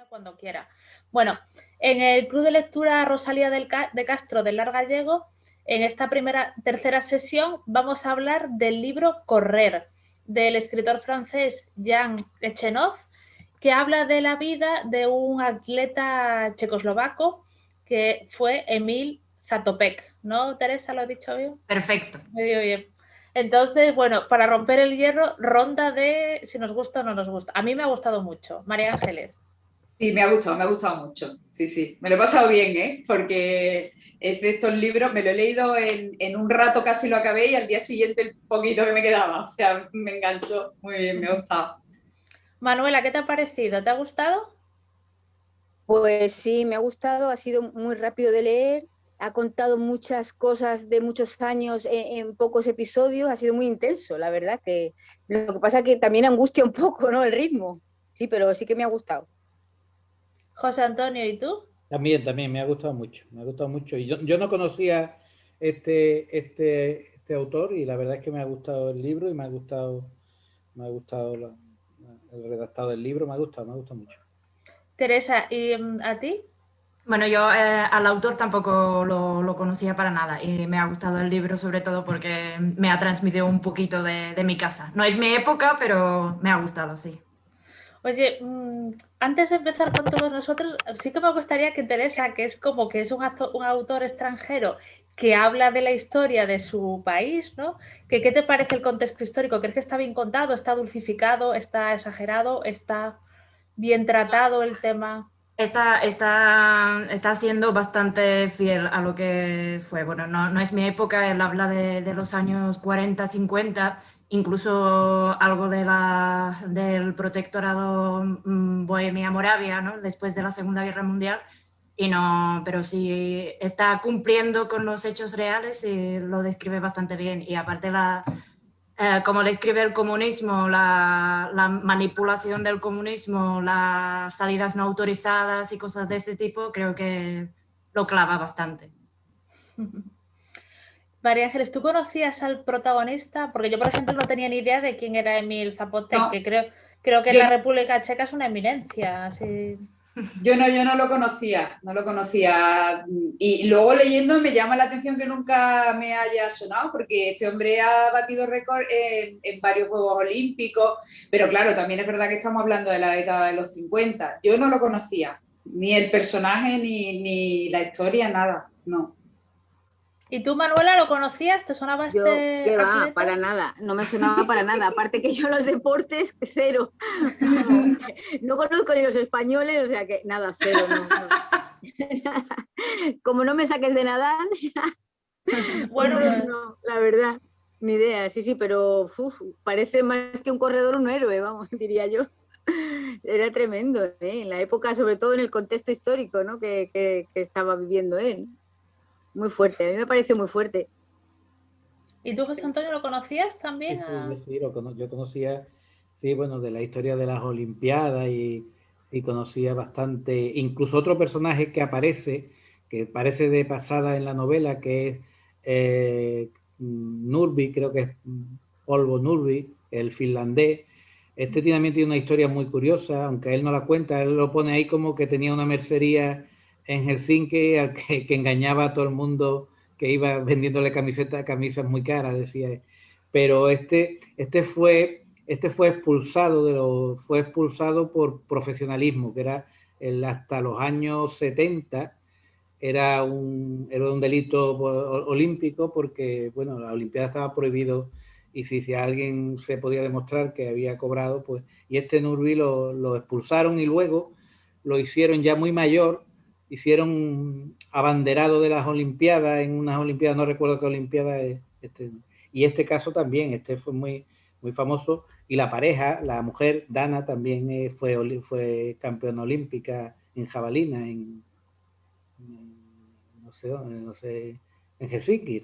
cuando quiera. Bueno, en el Club de Lectura Rosalía de Castro del Lar Gallego, en esta tercera sesión vamos a hablar del libro Correr, del escritor francés Jean Echenov, que habla de la vida de un atleta checoslovaco que fue Emil Zatopek. ¿No, Teresa, lo he dicho bien? Perfecto. Medio bien. Entonces, bueno, para romper el hierro, ronda de si nos gusta o no nos gusta. A mí me ha gustado mucho. María Ángeles. Sí, me ha gustado mucho. Sí, sí. Me lo he pasado bien, ¿eh? Porque es de estos libros, me lo he leído en un rato, casi lo acabé, y al día siguiente el poquito que me quedaba. O sea, me enganchó. Muy bien, me ha gustado. Manuela, ¿qué te ha parecido? ¿Te ha gustado? Pues sí, me ha gustado, ha sido muy rápido de leer, ha contado muchas cosas de muchos años en pocos episodios, ha sido muy intenso, la verdad, que lo que pasa es que también angustia un poco, ¿no? El ritmo, sí, pero sí que me ha gustado. José Antonio, ¿y tú? También, me ha gustado mucho. Y yo no conocía este autor y la verdad es que me ha gustado el libro y me ha gustado el redactado del libro, me ha gustado mucho. Teresa, ¿y a ti? Bueno, yo al autor tampoco lo conocía para nada y me ha gustado el libro sobre todo porque me ha transmitido un poquito de mi casa. No es mi época, pero me ha gustado, sí. Oye, antes de empezar con todos nosotros, sí que me gustaría que Teresa, que es como que es un autor extranjero que habla de la historia de su país, ¿no? ¿Qué te parece el contexto histórico? ¿Crees que está bien contado, está dulcificado, está exagerado, está bien tratado el tema? Está siendo bastante fiel a lo que fue. Bueno, no es mi época, él habla de los años 40, 50, incluso algo del protectorado Bohemia-Moravia, ¿no? Después de la Segunda Guerra Mundial, pero sí está cumpliendo con los hechos reales y lo describe bastante bien. Y aparte como describe el comunismo, la manipulación del comunismo, las salidas no autorizadas y cosas de este tipo, creo que lo clava bastante. María Ángeles, ¿tú conocías al protagonista? Porque yo, por ejemplo, no tenía ni idea de quién era Emil Zapotek, no. Que creo que en la República Checa es una eminencia. Así. Yo no lo conocía. Y luego leyendo me llama la atención que nunca me haya sonado, porque este hombre ha batido récord en varios Juegos Olímpicos, pero claro, también es verdad que estamos hablando de la década de los 50. Yo no lo conocía, ni el personaje, ni la historia, nada, no. ¿Y tú, Manuela, lo conocías? ¿Te sonaba este ¿Qué va? atleta? Para nada, no me sonaba para nada. Aparte que yo los deportes, cero. No conozco ni los españoles, o sea que nada, cero. No. Como no me saques de nadar, bueno, no, la verdad, ni idea. Sí, pero parece más que un corredor, un héroe, vamos, diría yo. Era tremendo, ¿eh? En la época, sobre todo en el contexto histórico, ¿no? que estaba viviendo él. Muy fuerte, a mí me parece muy fuerte. ¿Y tú, José Antonio, lo conocías también? Sí, yo conocía, sí, bueno, de la historia de las Olimpiadas y conocía bastante, incluso otro personaje que parece de pasada en la novela, que es Nurbi, creo que es Polvo Nurbi, el finlandés. Este también tiene una historia muy curiosa, aunque él no la cuenta, él lo pone ahí como que tenía una mercería en Helsinki que engañaba a todo el mundo, que iba vendiéndole camisas muy caras, decía. Pero este fue expulsado por profesionalismo, que era hasta los años 70 era un delito olímpico, porque bueno, la Olimpiada estaba prohibido, y si alguien se podía demostrar que había cobrado, pues, y este Nurbi lo expulsaron, y luego lo hicieron ya muy mayor, hicieron abanderado de las Olimpiadas, en unas Olimpiadas, no recuerdo qué Olimpiada es, y este caso también, fue muy, muy famoso, y la pareja, la mujer, Dana, también fue campeona olímpica en jabalina, no sé, en Helsinki,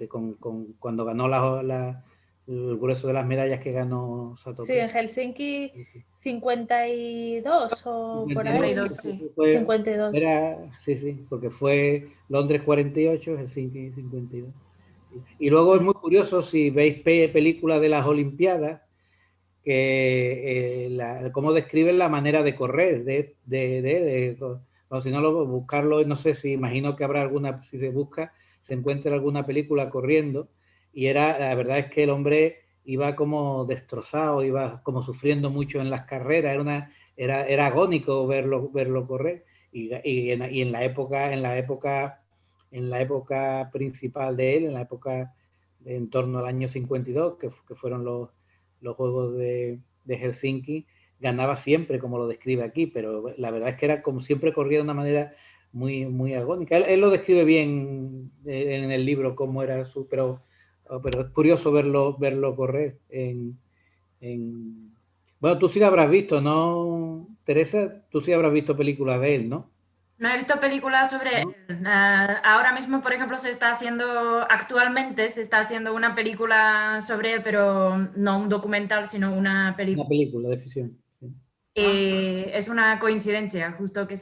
cuando ganó el grueso de las medallas que ganó Satopek. Sí, en Helsinki 52 o 52, por ahí. 52, sí. 52. Sí, porque fue Londres 48, Helsinki 52. Y luego es muy curioso, si veis películas de las Olimpiadas, cómo describen la manera de correr o si no, buscarlo, no sé si imagino que habrá alguna, si se busca, se encuentra alguna película corriendo, y la verdad es que el hombre iba como destrozado, iba como sufriendo mucho en las carreras, era agónico verlo correr, y en la época principal de él, en la época en torno al año 52, que fueron los Juegos de Helsinki, ganaba siempre, como lo describe aquí, pero la verdad es que era como siempre corría de una manera muy, muy agónica. Él lo describe bien en el libro cómo era pero es curioso verlo correr. Bueno, tú sí lo habrás visto, ¿no, Teresa? Tú sí habrás visto películas de él, ¿no? No he visto películas sobre él. Ahora mismo, por ejemplo, actualmente se está haciendo una película sobre él, pero no un documental, sino una película. Una película de ficción. Sí. Es una coincidencia, justo que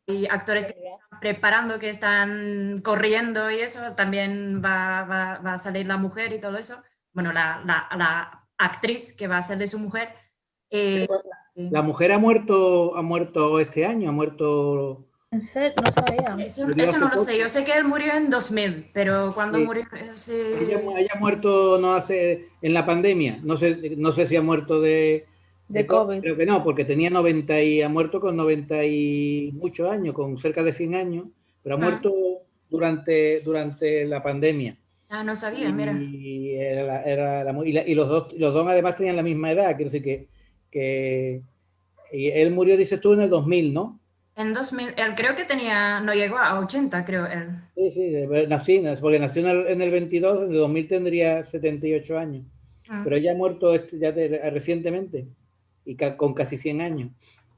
hay actores que se están preparando, que están corriendo y eso, también va a salir la mujer y todo eso. Bueno, la actriz que va a ser de su mujer. La mujer ha muerto este año, ha muerto... ¿En serio? No sabía. Eso no lo sé, yo sé que él murió en 2000, pero cuando sí. murió... Sí. Ella ha muerto en la pandemia, no sé si ha muerto de COVID. Creo que no, porque tenía ha muerto con 90 y muchos años, con cerca de 100 años, pero ha muerto durante la pandemia. Ah, no sabía, mira. Y los dos además tenían la misma edad, quiero decir que él murió, dices tú, en el 2000, ¿no? En 2000, él creo que no llegó a 80, creo él. Sí, porque nació en el 22, en el 2000 tendría 78 años. Pero ella ha muerto recientemente, y con casi 100 años,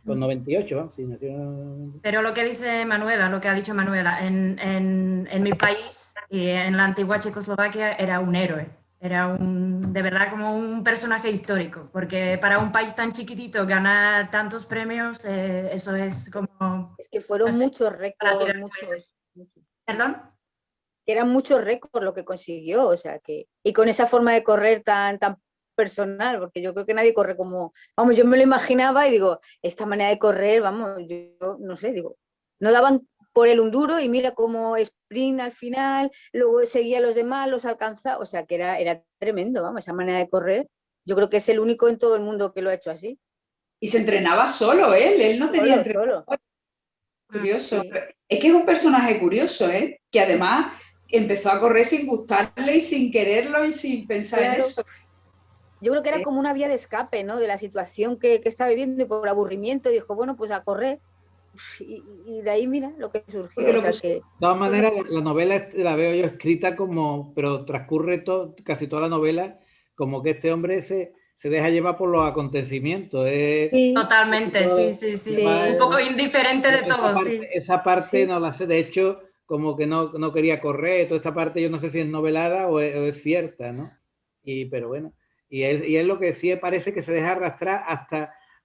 con 98, ¿no? Sí, nació... Pero lo que dice Manuela, lo que ha dicho Manuela, en mi país, y en la antigua Checoslovaquia, era un héroe. Era de verdad como un personaje histórico, porque para un país tan chiquitito ganar tantos premios, eso es como... Es que fueron muchos récords, muchos. ¿Perdón? Eran muchos récords lo que consiguió, o sea que... Y con esa forma de correr tan personal, porque yo creo que nadie corre como... Vamos, yo me lo imaginaba y digo, esta manera de correr, vamos, yo no sé, digo, no daban por él un duro y mira cómo sprint al final, luego seguía a los demás, los alcanzaba, o sea que era tremendo, vamos, esa manera de correr. Yo creo que es el único en todo el mundo que lo ha hecho así. Y se entrenaba solo, él no tenía entrenador. Curioso. Sí. Es que es un personaje curioso, que además empezó a correr sin gustarle y sin quererlo y sin pensar en eso. Yo creo que era como una vía de escape, ¿no? De la situación que estaba viviendo y por aburrimiento dijo, bueno, pues a correr. Y de ahí, mira, lo que surgió. O sea que... De todas maneras, la novela la veo yo escrita pero transcurre casi toda la novela como que este hombre se deja llevar por los acontecimientos. Sí. Totalmente, sí. Un poco indiferente de todo, Esa parte no la sé, de hecho, como que no quería correr, toda esta parte yo no sé si es novelada o es cierta, ¿no? Pero bueno, y él lo que sí parece que se deja arrastrar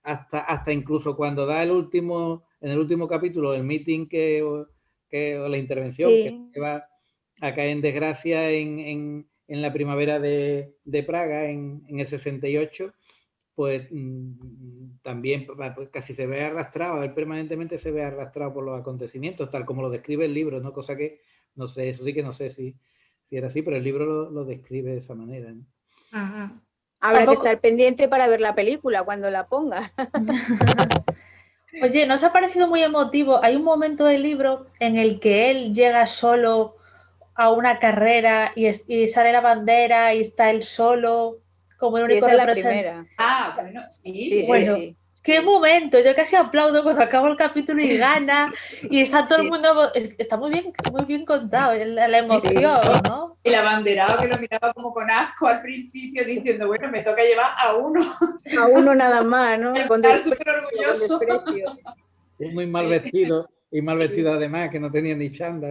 hasta incluso cuando da en el último capítulo, el meeting o la intervención que va a caer en desgracia en la primavera de Praga, en el 68, pues también casi se ve arrastrado, él permanentemente se ve arrastrado por los acontecimientos, tal como lo describe el libro, ¿no? Cosa que no sé, eso sí que no sé si era así, pero el libro lo describe de esa manera, ¿no? Ajá. Habrá que estar pendiente para ver la película cuando la ponga. Oye, ¿nos ha parecido muy emotivo? Hay un momento del libro en el que él llega solo a una carrera y sale la bandera y está él solo como el único representante. Bueno, sí. Bueno, sí. qué momento, yo casi aplaudo cuando acaba el capítulo y gana y está todo el mundo, está muy bien contado, la emoción, ¿no? El abanderado que lo miraba como con asco al principio diciendo, bueno, me toca llevar a uno. A uno nada más, ¿no? Estar súper orgulloso. Muy mal vestido. Y mal vestido además, que no tenía ni chanda.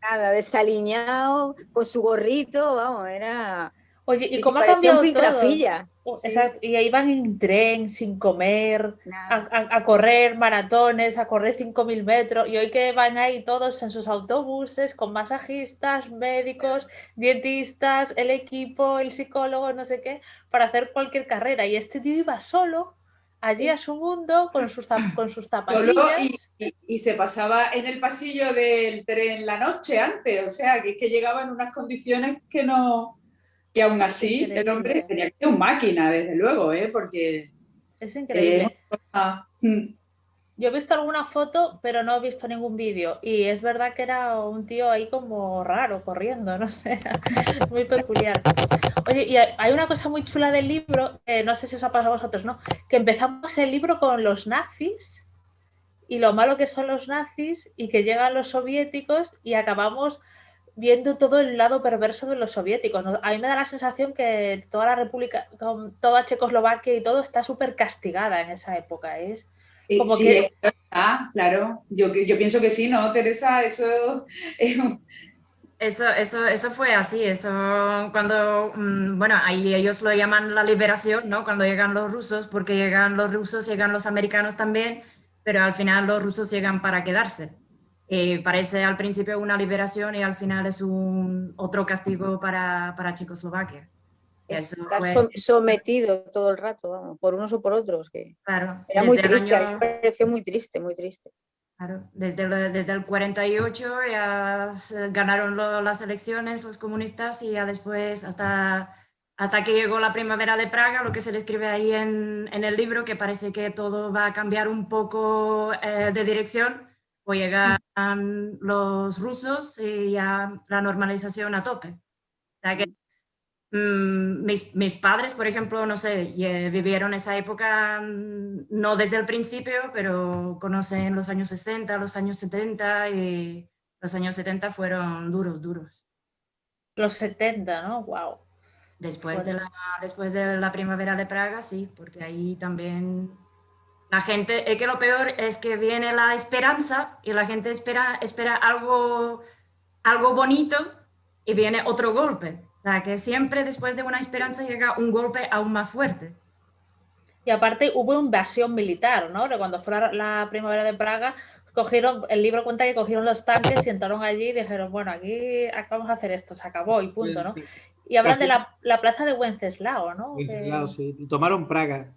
Nada, desaliñado, con su gorrito, vamos, era... Oye, ¿y Sí, cómo ha parecía un cambiado todo? Piltrafilla. Sí, Exacto, y ahí van en tren, sin comer, nada. a correr maratones, a correr 5.000 metros, y hoy que van ahí todos en sus autobuses con masajistas, médicos, dietistas, el equipo, el psicólogo, no sé qué, para hacer cualquier carrera. Y este tío iba solo allí a su mundo con sus Solo zapatillas. y se pasaba en el pasillo del tren la noche antes, o sea, que es que llegaba en unas condiciones que no, que aún así el hombre Increíble, tenía que ser un máquina, desde luego, porque es es increíble. una cosa, Yo he visto alguna foto, pero no he visto ningún vídeo. Y es verdad que era un tío ahí como raro, corriendo, no sé, muy peculiar. Oye, y hay una cosa muy chula del libro, no sé si os ha pasado a vosotros, ¿no? Que empezamos el libro con los nazis y lo malo que son los nazis y que llegan los soviéticos y acabamos viendo todo el lado perverso de los soviéticos, ¿no? A mí me da la sensación que toda la República, toda Checoslovaquia y todo está súper castigada en esa época. Es como sí, que claro. Yo pienso que sí, ¿no, Teresa? Eso es Eso fue así, eso cuando, bueno, ahí ellos lo llaman la liberación, ¿no? Cuando llegan los rusos, porque llegan los rusos, llegan los americanos también, pero al final los rusos llegan para quedarse. Parece al principio una liberación y al final es otro castigo para Checoslovaquia. Eso Estar fue, sometido todo el rato, vamos, por unos o por otros, que claro, era muy triste, a mí me pareció muy triste, muy triste. Claro, desde el 48 ya ganaron las elecciones los comunistas y ya después hasta que llegó la primavera de Praga, lo que se describe ahí en el libro, que parece que todo va a cambiar un poco de dirección, o llegan los rusos y ya la normalización a tope. O sea que mis padres, por ejemplo, no sé, vivieron esa época no desde el principio, pero conocen los años 60, los años 70 y los años 70 fueron duros, duros. los 70, ¿no? Wow. Después de la primavera de Praga, sí, porque ahí también la gente, es que lo peor es que viene la esperanza y la gente espera algo bonito y viene otro golpe. O sea, que siempre después de una esperanza llega un golpe aún más fuerte. Y aparte hubo invasión militar, ¿no? Cuando fue la primavera de Praga, el libro cuenta que cogieron los tanques, sentaron allí y dijeron, bueno, aquí vamos a hacer esto, se acabó y punto, ¿no? Y hablan de la plaza de Wenceslao, ¿no? Wenceslao, sí. Y tomaron Praga.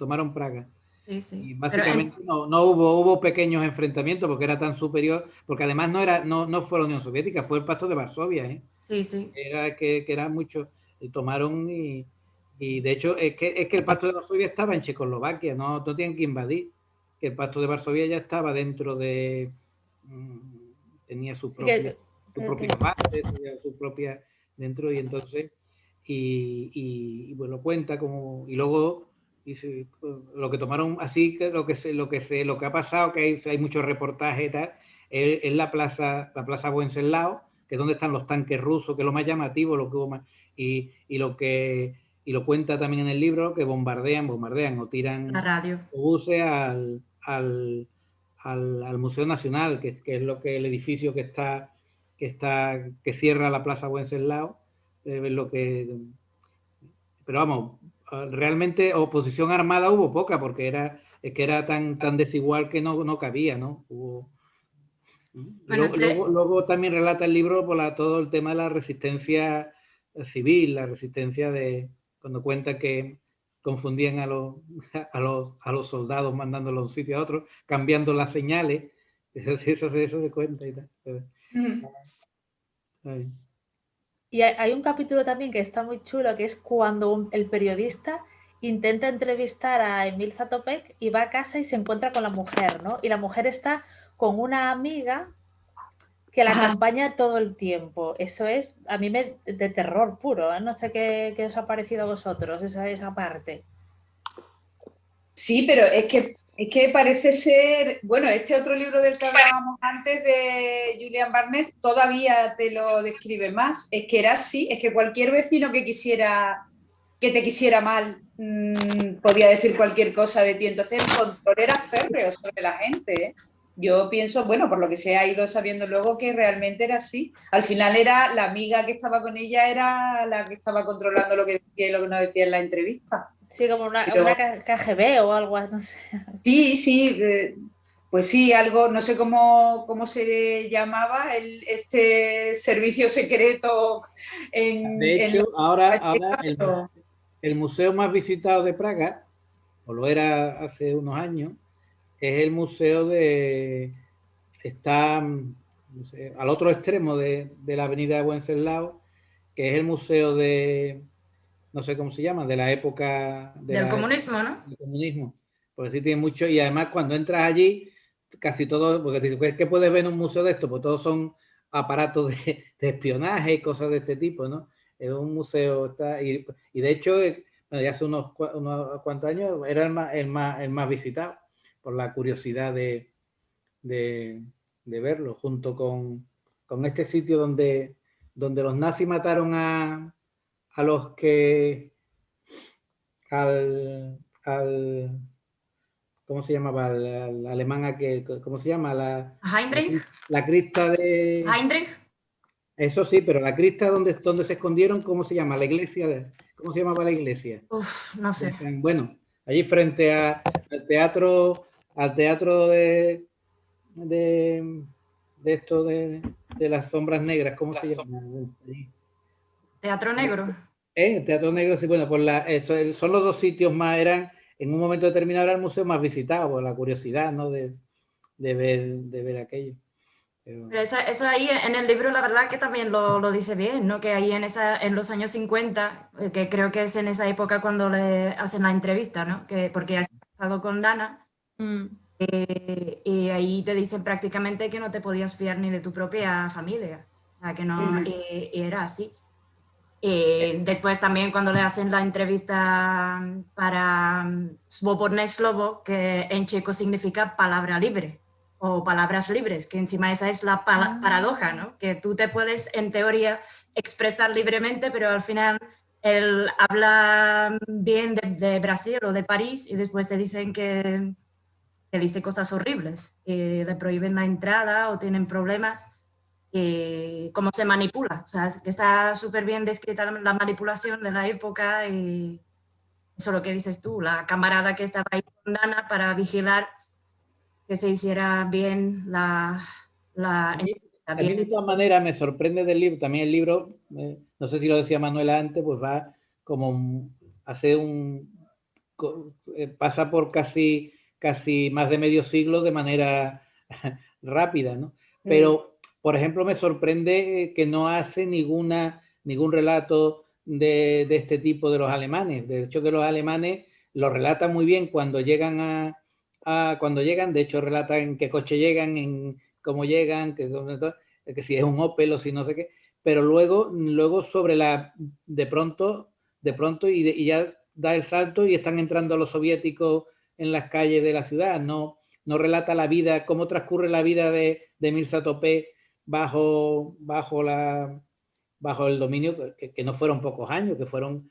Sí, sí. Y básicamente no hubo pequeños enfrentamientos porque era tan superior, porque además no fue la Unión Soviética, fue el Pacto de Varsovia, ¿eh? Sí, sí. Era que era mucho, y tomaron y de hecho es que el Pacto de Varsovia estaba en Checoslovaquia, no tienen que invadir, que el Pacto de Varsovia ya estaba dentro de, tenía su propia base, su propia dentro, y entonces y bueno, cuenta como, y luego lo que tomaron así, que lo que ha pasado, que hay muchos reportajes y tal, es la plaza Wenceslao, que es donde están los tanques rusos, que es lo más llamativo, lo que hubo más, y lo cuenta también en el libro, que bombardean o tiran la radio. autobuses al Museo Nacional, que es el edificio que cierra la plaza Wenceslao, pero vamos, realmente oposición armada hubo poca, porque era tan desigual que no cabía, ¿no? Bueno, luego también relata el libro por todo el tema de la resistencia civil, la resistencia de cuando cuenta que confundían a los soldados mandándolos de un sitio a otro, cambiando las señales. Eso se cuenta y tal. Y hay un capítulo también que está muy chulo, que es cuando el periodista intenta entrevistar a Emil Zatopek y va a casa y se encuentra con la mujer, ¿no? Y la mujer está con una amiga que la acompaña todo el tiempo. Eso es, a mí de terror puro, ¿eh? No sé qué os ha parecido a vosotros, esa parte. Sí, pero es que parece ser, bueno, este otro libro del que hablábamos antes de Julian Barnes todavía te lo describe más. Es que era así, es que cualquier vecino que te quisiera mal, podía decir cualquier cosa de ti. Entonces el control era férreo sobre la gente, ¿eh? yo pienso, bueno, por lo que se ha ido sabiendo luego, que realmente era así. Al final era la amiga que estaba con ella, era la que estaba controlando lo que decía y lo que no decía en la entrevista. Sí, como una Pero KGB o algo, no sé. sí, pues sí, algo, no sé cómo se llamaba este servicio secreto De en la... hecho, ahora el museo más visitado de Praga, o lo era hace unos años, es el museo está no sé, al otro extremo de la avenida Wenceslao, que es el museo no sé cómo se llama, de la época Del comunismo, ¿no? del comunismo. Porque sí tiene mucho, y además cuando entras allí, casi todo, porque te dices, ¿qué puedes ver en un museo de esto? Pues todos son aparatos de espionaje y cosas de este tipo, ¿no? Es un museo, y de hecho, bueno, ya hace unos cuantos años era el más visitado, por la curiosidad de verlo, junto con este sitio donde los nazis mataron a los que al ¿cómo se llamaba? Al alemán ¿cómo se llama? Heinrich. La crista de... Heinrich. Eso sí, pero la crista donde se escondieron, ¿cómo se llama? La iglesia, ¿cómo se llamaba la iglesia? Uf, no sé. Bueno, allí frente al teatro de esto de las sombras negras, ¿cómo se llama? Teatro Negro. El Teatro Negro, sí, bueno, son los dos sitios más, eran, en un momento determinado era el museo más visitado, por la curiosidad, ¿no? De ver aquello. Pero eso ahí en el libro, la verdad que también lo dice bien, ¿no? Que ahí en los años 50, que creo que es en esa época cuando le hacen la entrevista, ¿no? Porque has estado con Dana, y ahí te dicen prácticamente que no te podías fiar ni de tu propia familia, o sea, que no, y era así. Después también cuando le hacen la entrevista para Svobodné slovo, que en checo significa palabra libre o palabras libres, que encima esa es la paradoja, ¿no? Que tú te puedes en teoría expresar libremente, pero al final él habla bien de Brasil o de París y después te dicen que dice cosas horribles, le prohíben la entrada o tienen problemas. Cómo se manipula, o sea, que está súper bien descrita la manipulación de la época y eso es lo que dices tú, la camarada que estaba ahí con Dana para vigilar que se hiciera bien a mí de todas maneras me sorprende del libro, también el libro, no sé si lo decía Manuela antes, pues va como pasa por casi más de medio siglo de manera rápida, ¿no? Pero, por ejemplo, me sorprende que no hace ningún relato de este tipo de los alemanes. De hecho, que los alemanes lo relatan muy bien cuando llegan cuando llegan. De hecho, relatan en qué coche llegan, en cómo llegan, que si es un Opel o si no sé qué. Pero luego sobre de pronto y ya da el salto y están entrando los soviéticos en las calles de la ciudad. No relata la vida, cómo transcurre la vida de Mirza Topé bajo el dominio, que no fueron pocos años, que fueron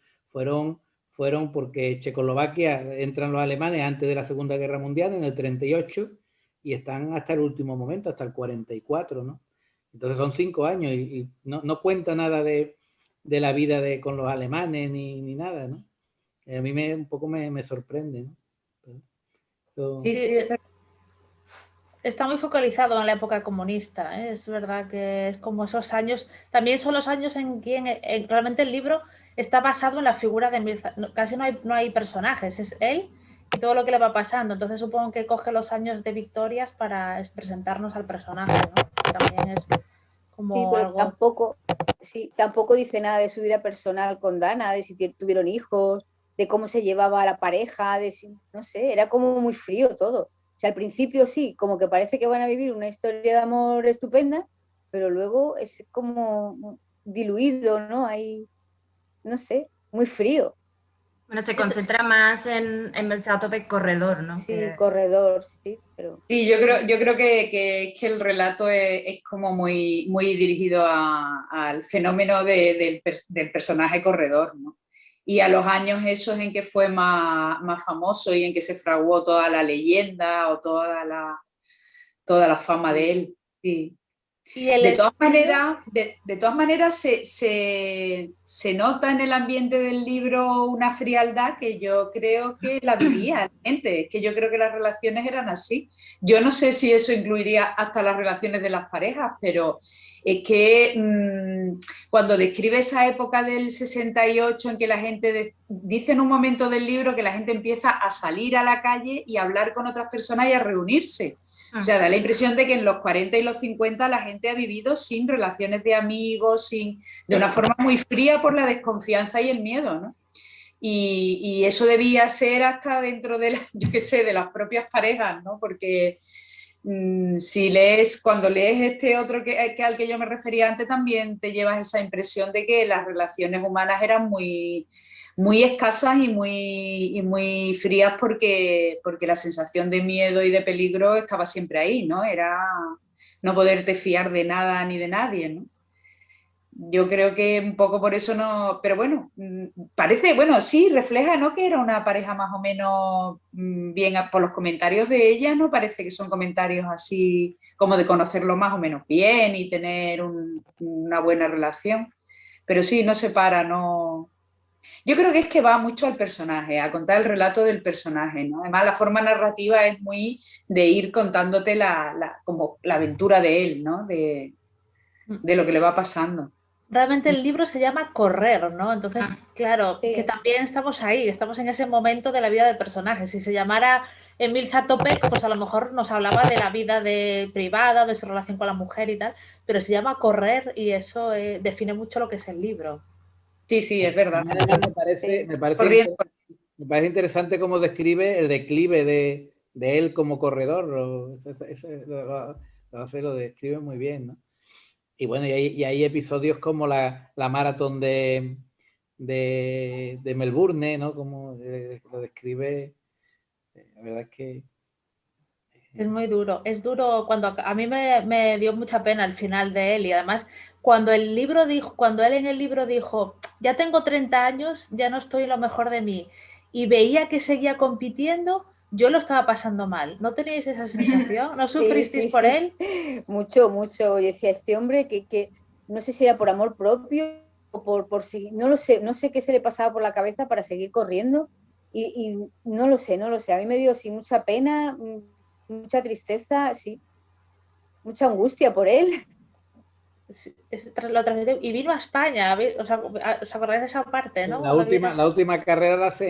porque Checoslovaquia entran los alemanes antes de la Segunda Guerra Mundial, en el 38, y están hasta el último momento, hasta el 44, ¿no? Entonces son 5 años y no cuenta nada de la vida con los alemanes ni nada, ¿no? A mí un poco me sorprende, ¿no? Sí, está muy focalizado en la época comunista, ¿eh? Es verdad que es como esos años, también son los años en que realmente el libro está basado en la figura de Mirza, casi no hay personajes, es él y todo lo que le va pasando, entonces supongo que coge los años de victorias para presentarnos al personaje, ¿no? También es como sí, pero algo... tampoco dice nada de su vida personal con Dana, de si tuvieron hijos, de cómo se llevaba a la pareja, no sé, era como muy frío todo. O sea, al principio sí, como que parece que van a vivir una historia de amor estupenda, pero luego es como diluido, ¿no? Hay, no sé, muy frío. Bueno, se concentra más en Mirza Topé corredor, ¿no? Sí, corredor, sí, pero... Sí, yo creo que el relato es como muy dirigido al fenómeno del personaje corredor, ¿no? Y a los años esos en que fue más famoso y en que se fraguó toda la leyenda o toda toda la fama de él, sí. Y el De todas estilo- maneras, de todas maneras se nota en el ambiente del libro una frialdad que yo creo que la vivía la gente. Es que yo creo que las relaciones eran así. Yo no sé si eso incluiría hasta las relaciones de las parejas, pero es que cuando describe esa época del 68 en que la gente dice en un momento del libro que la gente empieza a salir a la calle y a hablar con otras personas y a reunirse. O sea, da la impresión de que en los 40 y los 50 la gente ha vivido sin relaciones de amigos, de una forma muy fría por la desconfianza y el miedo, ¿no? Y eso debía ser hasta dentro de, yo qué sé, de las propias parejas, ¿no? Porque si cuando lees este otro al que yo me refería antes, también te llevas esa impresión de que las relaciones humanas eran muy, muy escasas y muy frías porque la sensación de miedo y de peligro estaba siempre ahí, ¿no? Era no poderte fiar de nada ni de nadie, ¿no? Yo creo que un poco por eso no, pero bueno, parece, bueno, sí, refleja, ¿no? Que era una pareja más o menos bien, por los comentarios de ella, ¿no? Parece que son comentarios así como de conocerlo más o menos bien y tener una buena relación. Pero sí, no se para, no. Yo creo que es que va mucho al personaje, a contar el relato del personaje, ¿no? Además, la forma narrativa es muy de ir contándote como la aventura de él, ¿no? De lo que le va pasando. Realmente el libro se llama Correr, ¿no? Entonces, claro, Sí. que también estamos ahí, estamos en ese momento de la vida del personaje. Si se llamara Emil Zatopek, pues a lo mejor nos hablaba de la vida privada, de su relación con la mujer y tal, pero se llama Correr y eso define mucho lo que es el libro. Sí, sí, es verdad. Además, Corriendo. me parece interesante cómo describe el declive de él como corredor. Lo describe muy bien, ¿no? Y bueno, y hay episodios como la maratón de Melbourne, ¿no? Como lo describe. La verdad es que Es muy duro, es duro cuando a mí me dio mucha pena el final de él y además cuando cuando él en el libro dijo, ya tengo 30 años, ya no estoy en lo mejor de mí y veía que seguía compitiendo, yo lo estaba pasando mal. ¿No teníais esa sensación? ¿No sufristeis Sí, por sí. él? Mucho, mucho. Yo decía, este hombre que no sé si era por amor propio o por si, no lo sé, no sé qué se le pasaba por la cabeza para seguir corriendo y no lo sé, no lo sé. A mí me dio sí mucha pena, mucha tristeza, sí, mucha angustia por él. Lo transmitió y vino a España, ¿os acordáis de esa parte, no? la Cuando vino última carrera la hace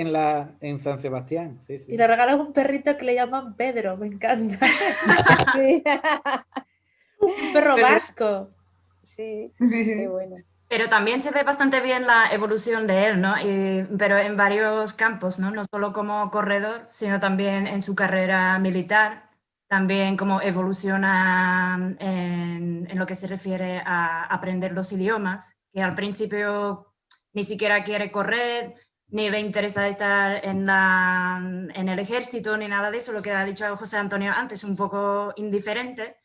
en San Sebastián. Sí, sí. y le regaló un perrito que le llaman Pedro, me encanta. Sí, Un perro vasco. sí, Sí, sí. qué bueno. Pero también se ve bastante bien la evolución de él, ¿no? Pero en varios campos, ¿no? No solo como corredor, sino también en su carrera militar, también cómo evoluciona en lo que se refiere a aprender los idiomas, que al principio ni siquiera quiere correr, ni le interesa estar en el ejército, ni nada de eso, lo que ha dicho José Antonio antes, un poco indiferente.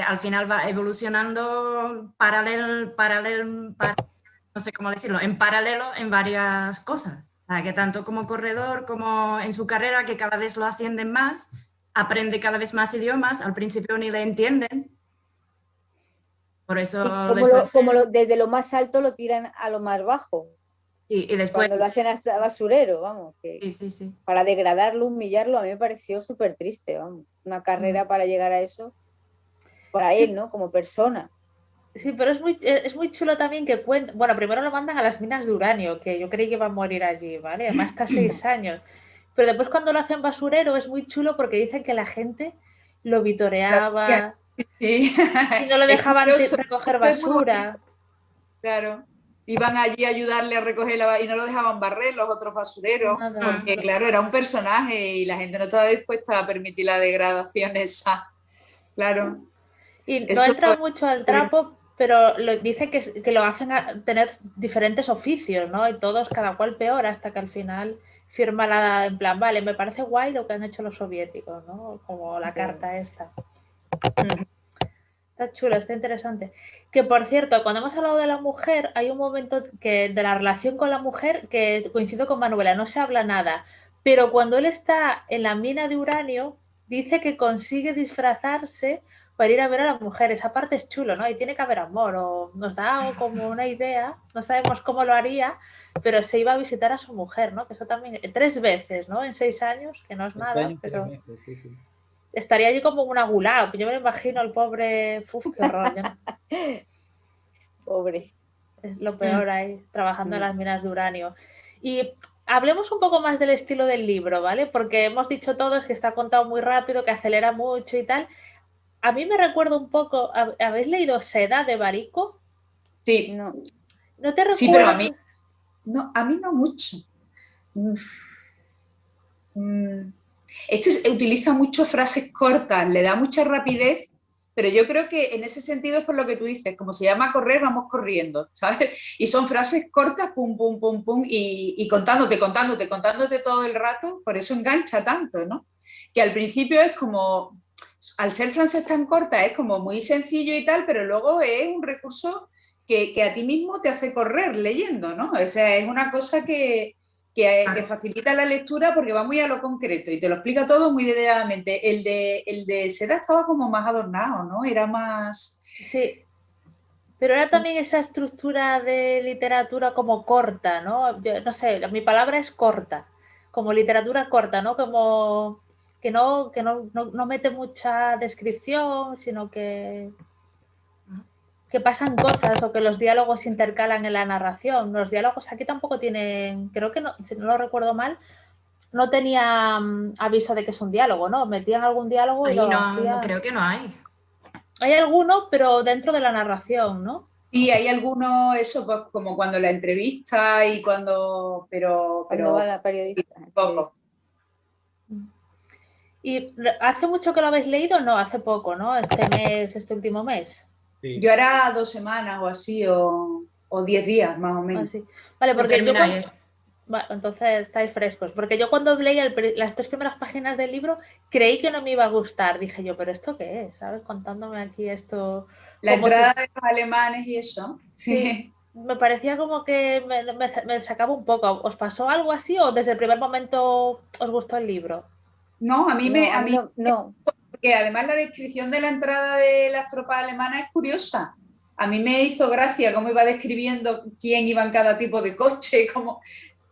Al final va evolucionando no sé cómo decirlo, en paralelo en varias cosas. O sea, que tanto como corredor como en su carrera, que cada vez lo ascienden más, aprende cada vez más idiomas, al principio ni le entienden. Por eso Y después... desde lo más alto lo tiran a lo más bajo, Sí, y después... cuando lo hacen hasta basurero, vamos, que Sí. para degradarlo, humillarlo, a mí me pareció súper triste, vamos, una carrera para llegar a eso, para él, Sí, ¿no? Como persona. sí, pero es muy chulo también que cuenta. Bueno, primero lo mandan a las minas de uranio, que yo creí que iba a morir allí, ¿vale? Además está 6 años. Pero después cuando lo hacen basurero es muy chulo porque dicen que la gente lo vitoreaba Sí. y no lo Es dejaban curioso, recoger es muy bonito, basura. claro. Iban allí a ayudarle a recoger y no lo dejaban barrer los otros basureros, Nada. porque claro, era un personaje y la gente no estaba dispuesta a permitir la degradación esa. Claro. Y no Eso entra mucho al trapo, pero dice que lo hacen a tener diferentes oficios, ¿no? Y todos, cada cual peor, hasta que al final firma en plan, vale, me parece guay lo que han hecho los soviéticos, ¿no? Como la carta esta. Está chulo, está interesante. Que por cierto, cuando hemos hablado de la mujer, hay un momento que de la relación con la mujer que coincido con Manuela, no se habla nada. Pero cuando él está en la mina de uranio, dice que consigue disfrazarse para ir a ver a la mujer. Esa parte es chulo, ¿no? Y tiene que haber amor, o nos da como una idea, no sabemos cómo lo haría, pero se iba a visitar a su mujer, ¿no? Que eso también, 3 veces, ¿no? En 6 años, que no es nada, pero estaría allí como una gulag. Yo me lo imagino al pobre, uf, qué horror. Yo no... Pobre. Es lo peor ahí, trabajando en las minas de uranio. Y hablemos un poco más del estilo del libro, ¿vale? Porque hemos dicho todos que está contado muy rápido, que acelera mucho y tal. A mí me recuerda un poco, ¿habéis leído Seda de Barico? Sí. No. ¿No te recuerda? Sí, pero a mí no mucho. Este utiliza mucho frases cortas, le da mucha rapidez, pero yo creo que en ese sentido es por lo que tú dices, como se llama correr, vamos corriendo, ¿sabes? Y son frases cortas, pum, pum, pum, pum, y contándote todo el rato, por eso engancha tanto, ¿no? Que al principio es como, al ser frases tan cortas, es como muy sencillo y tal, pero luego es un recurso que a ti mismo te hace correr leyendo, ¿no? O sea, es una cosa que facilita la lectura porque va muy a lo concreto y te lo explica todo muy detalladamente. El de Seda estaba como más adornado, ¿no? Era más... Sí, pero era también esa estructura de literatura como corta, ¿no? Yo, no sé, mi palabra es corta, como literatura corta, ¿no? Como que no mete mucha descripción, sino que pasan cosas o que los diálogos se intercalan en la narración. Los diálogos aquí tampoco tienen, creo que no, si no lo recuerdo mal, no tenía aviso de que es un diálogo, ¿no? Metían algún diálogo y Ahí lo no, hacían. creo que no hay. Hay alguno, pero dentro de la narración, ¿no? Sí, hay algunos, eso, pues, como cuando la entrevista y cuando... Cuando va la periodista. Poco. ¿Y hace mucho que lo habéis leído? No, hace poco, ¿no? Este último mes. Sí. Yo era 2 semanas o así, o 10 días más o menos. Así. Vale, porque yo ayer. Bueno, entonces estáis frescos. Porque yo cuando leí las 3 primeras páginas del libro creí que no me iba a gustar. Dije yo, ¿pero esto qué es? ¿Sabes? Contándome aquí esto. La entrada de los alemanes y eso. Sí. Me parecía como que me sacaba un poco. ¿Os pasó algo así o desde el primer momento os gustó el libro? No, a mí no. Porque además la descripción de la entrada de las tropas alemanas es curiosa. A mí me hizo gracia cómo iba describiendo quién iba en cada tipo de coche, cómo...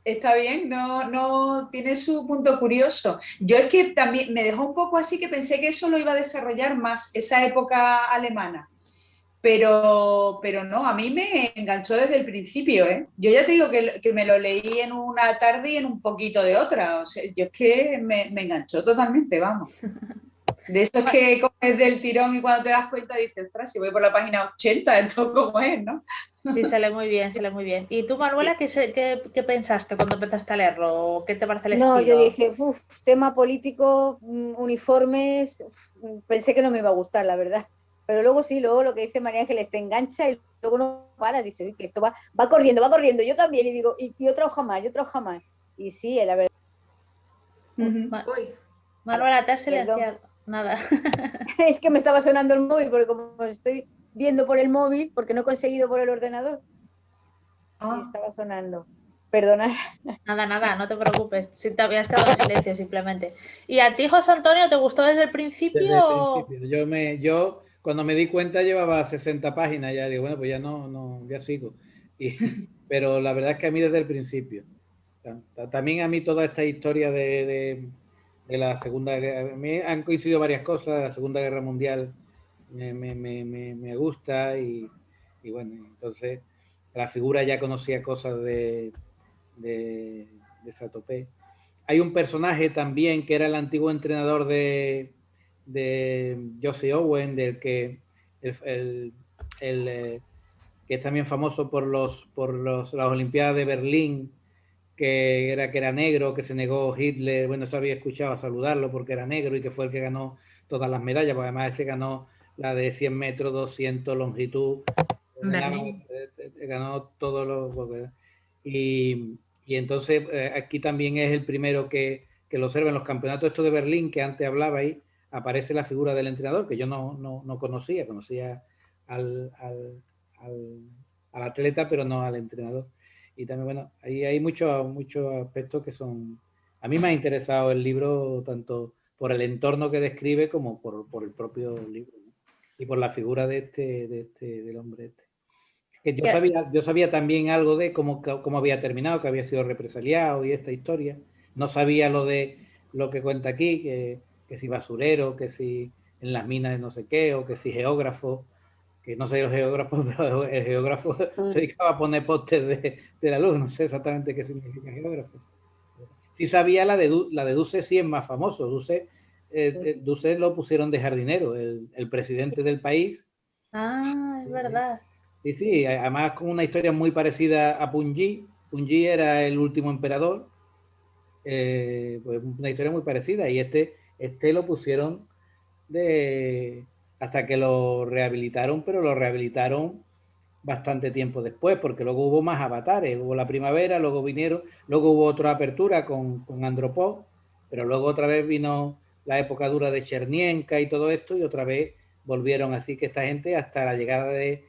Está bien, no tiene su punto curioso. Yo es que también me dejó un poco así que pensé que eso lo iba a desarrollar más, esa época alemana. Pero no, a mí me enganchó desde el principio, ¿eh? Yo ya te digo que me lo leí en una tarde y en un poquito de otra. O sea, yo es que me enganchó totalmente, vamos. De eso es que comes del tirón y cuando te das cuenta dices, ostras, si voy por la página 80, esto cómo es, ¿no? Sí, se lee muy bien, se lee muy bien. ¿Y tú, Manuela, qué pensaste cuando empezaste a leerlo? ¿Qué te parece el estilo? No, yo dije, tema político, uniformes, pensé que no me iba a gustar, la verdad. Pero luego sí, luego lo que dice María Ángeles te engancha y luego no para, dice que esto va corriendo, yo también, y digo, y otra hoja más, y otra hoja más. Y sí, la verdad. Manuela, te has silenciado. Nada. Es que me estaba sonando el móvil, porque como estoy viendo por el móvil, porque no he conseguido por el ordenador, y estaba sonando. Perdona. Nada, no te preocupes. Si te habías quedado en silencio simplemente. ¿Y a ti, José Antonio, te gustó desde el principio? Desde el principio. Yo cuando me di cuenta llevaba 60 páginas, ya digo, bueno, pues ya no ya sigo. Pero la verdad es que a mí desde el principio. También a mí toda esta historia de la Segunda Guerra, me han coincidido varias cosas, la Segunda Guerra Mundial me gusta y bueno, entonces la figura ya conocía cosas de Saint-Tropez. Hay un personaje también que era el antiguo entrenador de José Owen, del que que es también famoso por las Olimpiadas de Berlín, que era negro, que se negó Hitler, bueno, se había escuchado a saludarlo porque era negro y que fue el que ganó todas las medallas, porque además ese ganó la de 100 metros, 200 longitud, ganó todos los... Y entonces aquí también es el primero que lo observa en los campeonatos estos de Berlín, que antes hablaba ahí, aparece la figura del entrenador, que yo no conocía al atleta, pero no al entrenador. Y también, bueno, ahí hay muchos aspectos que son... A mí me ha interesado el libro tanto por el entorno que describe como por el propio libro, ¿no? Y por la figura del hombre este. Que yo sabía también algo de cómo había terminado, que había sido represaliado y esta historia. No sabía lo que cuenta aquí, que si basurero, que si en las minas de no sé qué, o que si geógrafo, que no soy el geógrafo, pero el geógrafo se dedicaba a poner pósteres de la luz, no sé exactamente qué significa geógrafo. Sí sabía la de Duce, sí es más famoso. Duce lo pusieron de jardinero, el presidente del país. Ah, es verdad. Sí, además con una historia muy parecida a Punji. Punji era el último emperador, pues una historia muy parecida, y este lo pusieron hasta que lo rehabilitaron, pero lo rehabilitaron bastante tiempo después, porque luego hubo más avatares, hubo la primavera, luego hubo otra apertura con Andropov, pero luego otra vez vino la época dura de Chernienka y todo esto, y otra vez volvieron, así que esta gente hasta la llegada de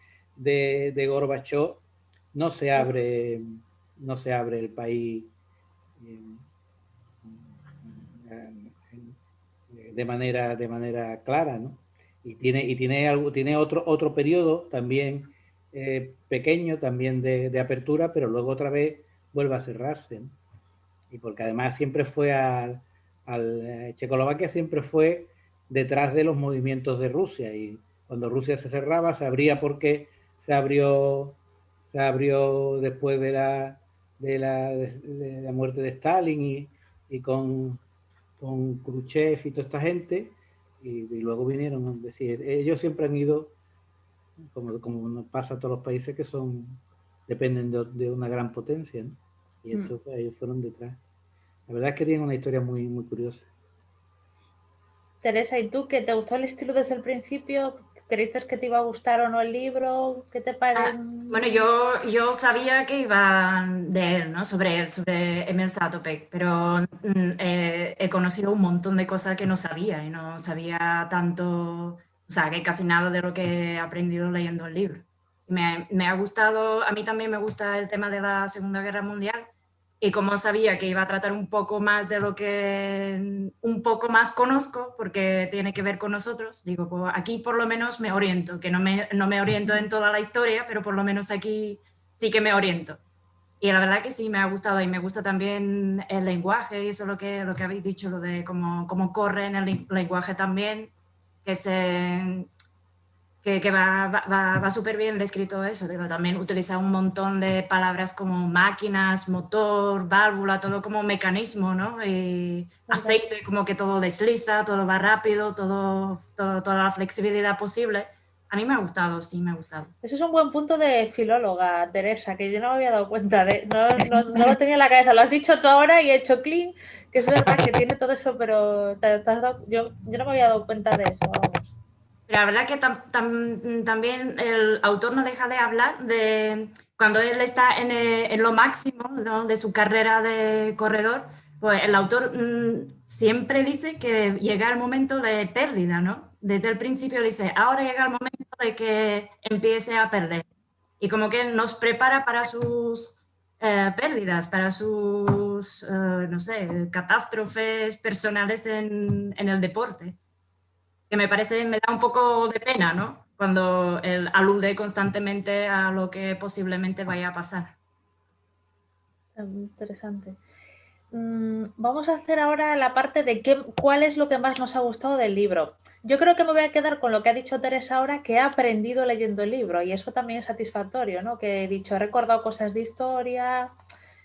Gorbachov no se abre el país de manera clara, ¿no? Y tiene otro periodo también pequeño, también de apertura, pero luego otra vez vuelve a cerrarse, ¿no? Y porque además siempre fue Checoslovaquia siempre fue detrás de los movimientos de Rusia, y cuando Rusia se cerraba se abría porque se abrió después de la muerte de Stalin y con Khrushchev y toda esta gente, y luego vinieron, es decir, ellos siempre han ido, como nos pasa a todos los países que dependen de una gran potencia, ¿no? Y estos pues, ellos fueron detrás. La verdad es que tienen una historia muy, muy curiosa. Teresa, ¿y tú, que te gustó el estilo desde el principio? ¿Creíste que te iba a gustar o no el libro? ¿Qué te parece? Bueno, yo sabía que iba de él, ¿no? Sobre Emil Zatopek, pero he conocido un montón de cosas que no sabía, y no sabía tanto, o sea, que casi nada de lo que he aprendido leyendo el libro. Me ha gustado, a mí también me gusta el tema de la Segunda Guerra Mundial, y como sabía que iba a tratar un poco más de lo que un poco más conozco, porque tiene que ver con nosotros, digo, pues aquí por lo menos me oriento, que no me oriento en toda la historia, pero por lo menos aquí sí que me oriento. Y la verdad que sí, me ha gustado, y me gusta también el lenguaje, y eso lo que habéis dicho, lo de cómo corre en el lenguaje también, que va súper bien descrito eso. Digo, también utiliza un montón de palabras como máquinas, motor, válvula, todo como mecanismo, ¿no? Y aceite, como que todo desliza, todo va rápido, toda la flexibilidad posible. A mí me ha gustado, sí, me ha gustado. Eso es un buen punto de filóloga, Teresa, que yo no me había dado cuenta no lo tenía en la cabeza. Lo has dicho tú ahora y he hecho clean, que es verdad que tiene todo eso, pero yo no me había dado cuenta de eso, vamos. Pero la verdad que también el autor no deja de hablar de cuando él está en lo máximo, ¿no?, de su carrera de corredor, pues el autor siempre dice que llega el momento de pérdida, ¿no? Desde el principio dice, ahora llega el momento de que empiece a perder. Y como que nos prepara para sus pérdidas, para sus, no sé, catástrofes personales en el deporte. Que me da un poco de pena, ¿no? Cuando él alude constantemente a lo que posiblemente vaya a pasar. Interesante. Vamos a hacer ahora la parte de cuál es lo que más nos ha gustado del libro. Yo creo que me voy a quedar con lo que ha dicho Teresa ahora, que he aprendido leyendo el libro, y eso también es satisfactorio, ¿no? Que he dicho, he recordado cosas de historia,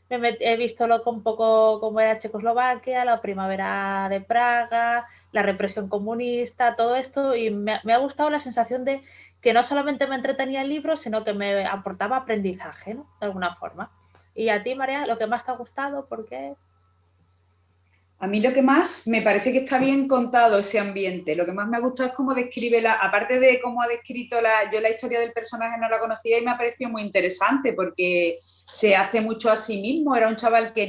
he visto un poco cómo era Checoslovaquia, la primavera de Praga, la represión comunista, todo esto, y me ha gustado la sensación de que no solamente me entretenía el libro, sino que me aportaba aprendizaje, ¿no? De alguna forma. Y a ti, María, lo que más te ha gustado, ¿por qué? A mí lo que más me parece que está bien contado ese ambiente. Lo que más me ha gustado es cómo describe, aparte de cómo ha descrito yo la historia del personaje no la conocía, y me ha parecido muy interesante porque se hace mucho a sí mismo. Era un chaval que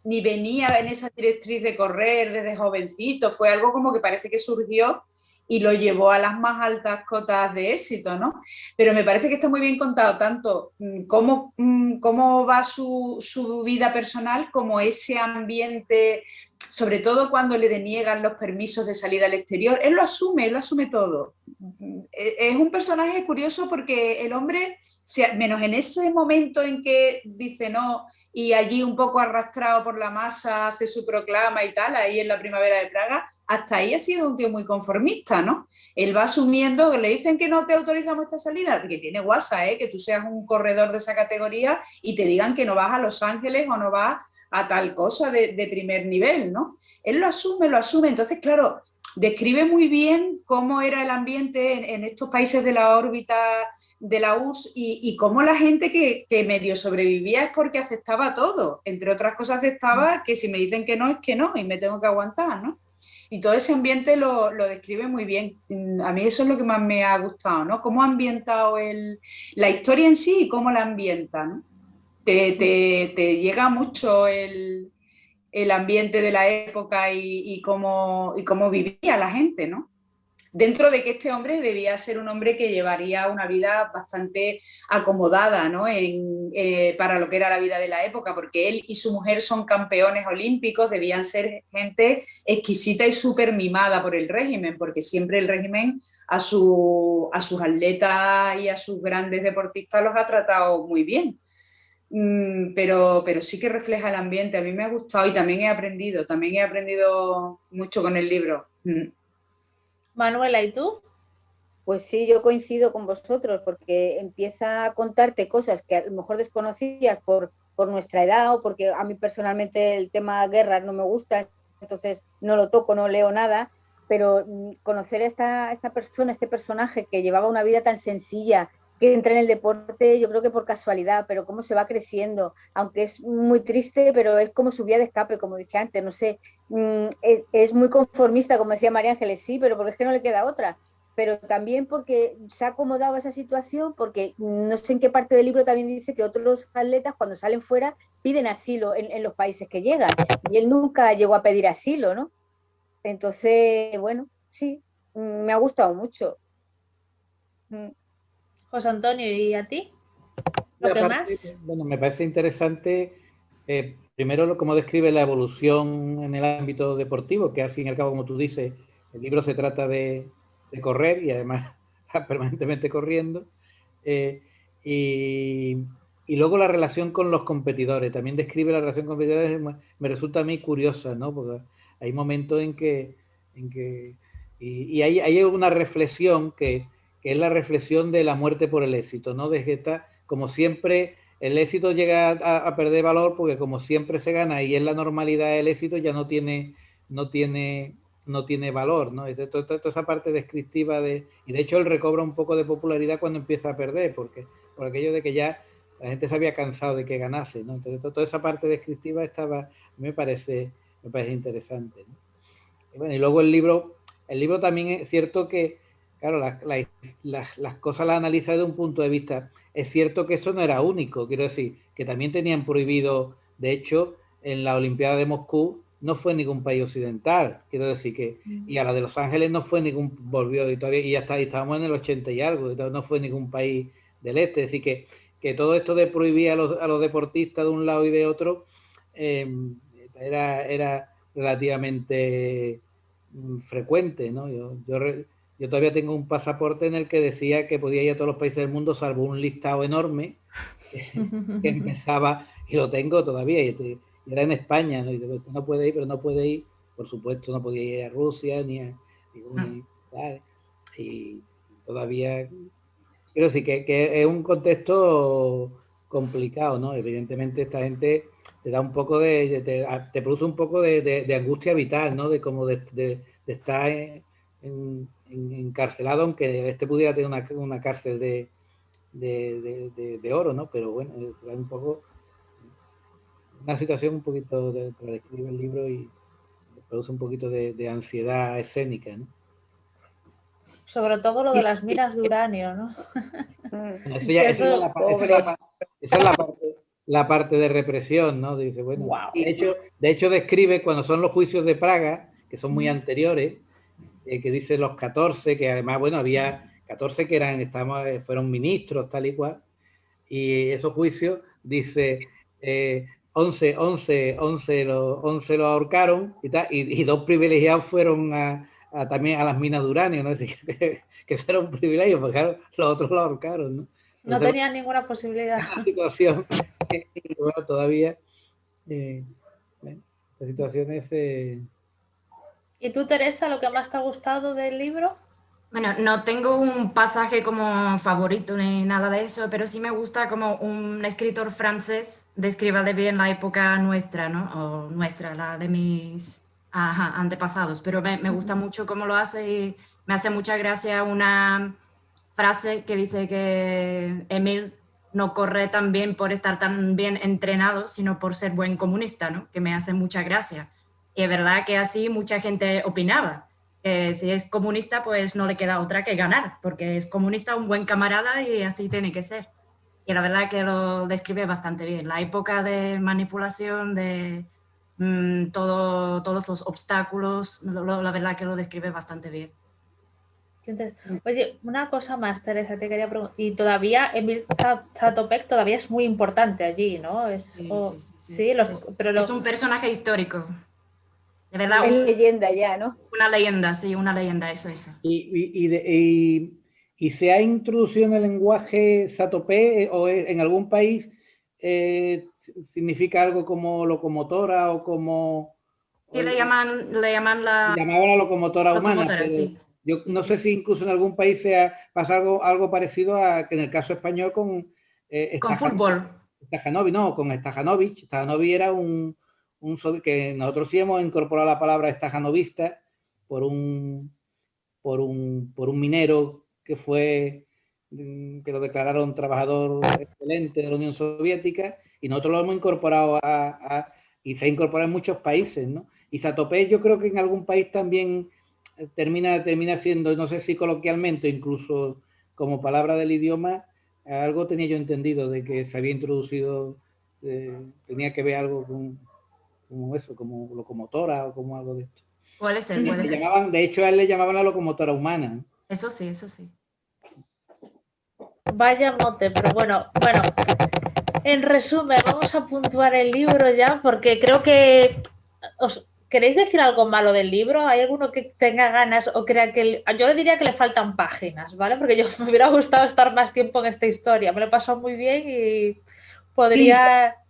ni venía en esa directriz de correr desde jovencito. Fue algo como que parece que surgió y lo llevó a las más altas cotas de éxito, ¿no? Pero me parece que está muy bien contado tanto cómo va su vida personal, como ese ambiente sobre todo cuando le deniegan los permisos de salida al exterior. Él lo asume todo. Es un personaje curioso porque el hombre, menos en ese momento en que dice no y allí un poco arrastrado por la masa hace su proclama y tal, ahí en la primavera de Praga, hasta ahí ha sido un tío muy conformista, ¿no? Él va asumiendo que le dicen que no te autorizamos esta salida, porque tiene guasa, que tú seas un corredor de esa categoría y te digan que no vas a Los Ángeles o no vas a tal cosa de primer nivel, ¿no? Él lo asume, entonces claro, describe muy bien cómo era el ambiente en estos países de la órbita de la URSS y cómo la gente que medio sobrevivía es porque aceptaba todo. Entre otras cosas aceptaba que si me dicen que no, es que no y me tengo que aguantar, ¿no? Y todo ese ambiente lo describe muy bien. A mí eso es lo que más me ha gustado, ¿no? Cómo ha ambientado la historia en sí y cómo la ambienta, ¿no? Te llega mucho el ambiente de la época y cómo vivía la gente, ¿no? Dentro de que este hombre debía ser un hombre que llevaría una vida bastante acomodada, ¿no? Para lo que era la vida de la época, porque él y su mujer son campeones olímpicos, debían ser gente exquisita y súper mimada por el régimen, porque siempre el régimen a sus atletas y a sus grandes deportistas los ha tratado muy bien. Pero sí que refleja el ambiente. A mí me ha gustado y también he aprendido mucho con el libro. Manuela, ¿y tú? Pues sí, yo coincido con vosotros porque empieza a contarte cosas que a lo mejor desconocías por nuestra edad o porque a mí personalmente el tema guerra no me gusta, entonces no lo toco, no leo nada, pero conocer a esta persona, este personaje que llevaba una vida tan sencilla, que entra en el deporte, yo creo que por casualidad, pero cómo se va creciendo, aunque es muy triste, pero es como su vía de escape, como dije antes, no sé, es muy conformista, como decía María Ángeles, sí, pero porque es que no le queda otra, pero también porque se ha acomodado a esa situación, porque no sé en qué parte del libro también dice que otros atletas cuando salen fuera piden asilo en los países que llegan, y él nunca llegó a pedir asilo, ¿no? Entonces, bueno, sí, me ha gustado mucho. José Antonio, ¿y a ti? ¿Lo que más? Bueno, me parece interesante, primero, cómo describe la evolución en el ámbito deportivo, que al fin y al cabo, como tú dices, el libro se trata de correr y además permanentemente corriendo. Y luego la relación con los competidores. También describe la relación con competidores, me resulta a mí curiosa, ¿no? Porque hay momentos en que y hay una reflexión que es la reflexión de la muerte por el éxito, ¿no? De que está, como siempre, el éxito llega a perder valor porque como siempre se gana y es la normalidad el éxito ya no tiene valor, ¿no? Toda esa parte descriptiva y de hecho él recobra un poco de popularidad cuando empieza a perder, por aquello de que ya la gente se había cansado de que ganase, ¿no? Entonces toda esa parte descriptiva me parece interesante, ¿no? Y bueno, y luego el libro también es cierto que, claro, las cosas las analiza desde un punto de vista. Es cierto que eso no era único, quiero decir, que también tenían prohibido, de hecho, en la Olimpiada de Moscú no fue ningún país occidental, quiero decir que, y a la de Los Ángeles no fue volvió, y todavía, y hasta estábamos en el 80 y algo, no fue ningún país del este, es decir que todo esto de prohibir a los deportistas de un lado y de otro, era relativamente frecuente, ¿no? Yo todavía tengo un pasaporte en el que decía que podía ir a todos los países del mundo salvo un listado enorme que empezaba, y lo tengo todavía, y era en España, ¿no? Y no puede ir, pero no puede ir, por supuesto no podía ir a Rusia y todavía quiero decir que es un contexto complicado, ¿no? Evidentemente esta gente te da un poco te produce un poco de angustia vital, ¿no? De como de estar encarcelado, aunque pudiera tener una cárcel de oro, ¿no? Pero bueno, es un poco una situación un poquito para escribir el libro y produce un poquito de ansiedad escénica, ¿no? Sobre todo lo de las minas de uranio, ¿no? Esa es la parte de represión, ¿no? Dice, bueno, wow. De hecho describe cuando son los juicios de Praga, que son muy anteriores, que dice los 14, que además, bueno, había 14 que fueron ministros, tal y cual, y esos juicios, dice, 11 lo ahorcaron y 2 privilegiados fueron también a las minas de uranio, ¿no? Es decir, que eso era un privilegio, porque claro, los otros lo ahorcaron, ¿no? No tenían ninguna posibilidad. Una situación que, bueno, todavía la situación es... ¿Y tú, Teresa, lo que más te ha gustado del libro? Bueno, no tengo un pasaje como favorito ni nada de eso, pero sí me gusta como un escritor francés describe de bien la época nuestra, ¿no? O nuestra, la de mis antepasados, pero me gusta mucho cómo lo hace y me hace mucha gracia una frase que dice que Emil no corre tan bien por estar tan bien entrenado, sino por ser buen comunista, ¿no? Que me hace mucha gracia. Y es verdad que así mucha gente opinaba. Si es comunista, pues no le queda otra que ganar, porque es comunista, un buen camarada y así tiene que ser. Y la verdad que lo describe bastante bien. La época de manipulación, de todos los obstáculos, la verdad que lo describe bastante bien. Oye, una cosa más, Teresa, te quería preguntar. Y todavía Emil Zatopek todavía es muy importante allí, ¿no? Sí, es un personaje histórico. De verdad, es leyenda ya, ¿no? Una leyenda, sí, una leyenda, eso. ¿Y se ha introducido en el lenguaje Zatopek o en algún país significa algo como locomotora o como... Sí, le llamaban la locomotora humana. Pero sí. Yo no sé si incluso en algún país se ha pasado algo parecido a que en el caso español con fútbol. Con Stajanovic. Stajanovic era un que nosotros sí hemos incorporado la palabra estajanovista por un minero que lo declararon trabajador excelente de la Unión Soviética, y nosotros lo hemos incorporado y se ha incorporado en muchos países, ¿no? Y Zatopek yo creo que en algún país también termina siendo, no sé si coloquialmente, incluso como palabra del idioma, algo tenía yo entendido de que se había introducido, tenía que ver algo como eso, como locomotora o como algo de esto. Puede ser. De hecho, a él le llamaban la locomotora humana, ¿no? Eso sí. Vaya mote, pero bueno, en resumen, vamos a puntuar el libro ya, porque creo que... ¿Queréis decir algo malo del libro? ¿Hay alguno que tenga ganas o crea que... Yo le diría que le faltan páginas, ¿vale? Porque yo me hubiera gustado estar más tiempo en esta historia. Me lo he pasado muy bien y podría... Sí,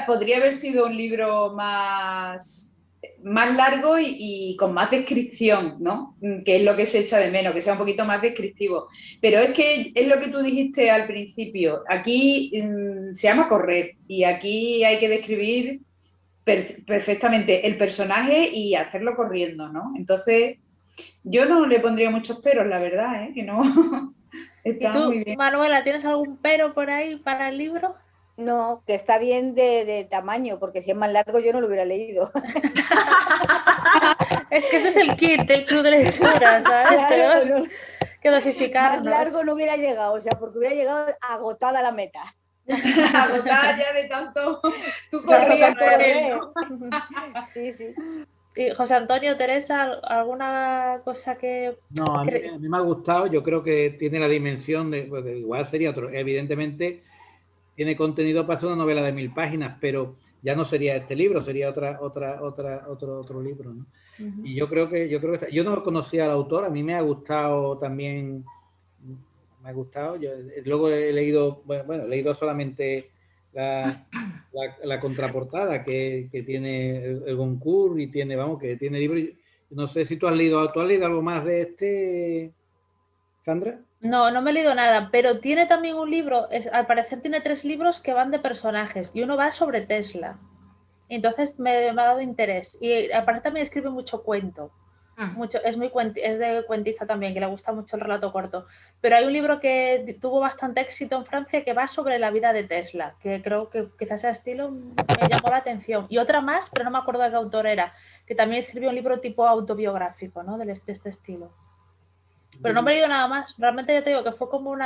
podría haber sido un libro más largo y con más descripción, ¿no? Que es lo que se echa de menos, que sea un poquito más descriptivo. Pero es que es lo que tú dijiste al principio. Aquí se llama correr y aquí hay que describir perfectamente el personaje y hacerlo corriendo, ¿no? Entonces, yo no le pondría muchos peros, la verdad, ¿eh? Que no. Está ¿y tú, muy bien. Manuela, tienes algún pero por ahí para el libro? No, que está bien de tamaño, porque si es más largo yo no lo hubiera leído. Es que ese es el kit del club de lectura, ¿sabes? Claro, tenemos que dosificarnos. Más largo no hubiera llegado, o sea, porque hubiera llegado agotada la meta. Agotada ya de tanto tú corrías por él, ¿no? Sí. Y José Antonio, Teresa, ¿alguna cosa que...? No, a mí me ha gustado. Yo creo que tiene la dimensión de... Pues, igual sería otro... Evidentemente tiene contenido para hacer una novela de 1000 páginas, pero ya no sería este libro, sería otro libro, ¿no? Uh-huh. Y yo creo que yo no conocía al autor. A mí me ha gustado también... Me ha gustado. Yo luego he leído... Bueno, he leído solamente... La contraportada que tiene el Goncourt y tiene, que tiene libros. No sé si tú has leído algo más de este, Sandra. No me he leído nada, pero tiene también un libro, al parecer tiene 3 libros que van de personajes y uno va sobre Tesla. Entonces me ha dado interés. Y aparte también escribe mucho cuento. Es de cuentista también, que le gusta mucho el relato corto. Pero hay un libro que tuvo bastante éxito en Francia que va sobre la vida de Tesla, que creo que quizás ese estilo me llamó la atención. Y otra más, pero no me acuerdo de qué autor era, que también escribió un libro tipo autobiográfico, ¿no? De este estilo. Pero no me he leído nada más. Realmente ya te digo que fue como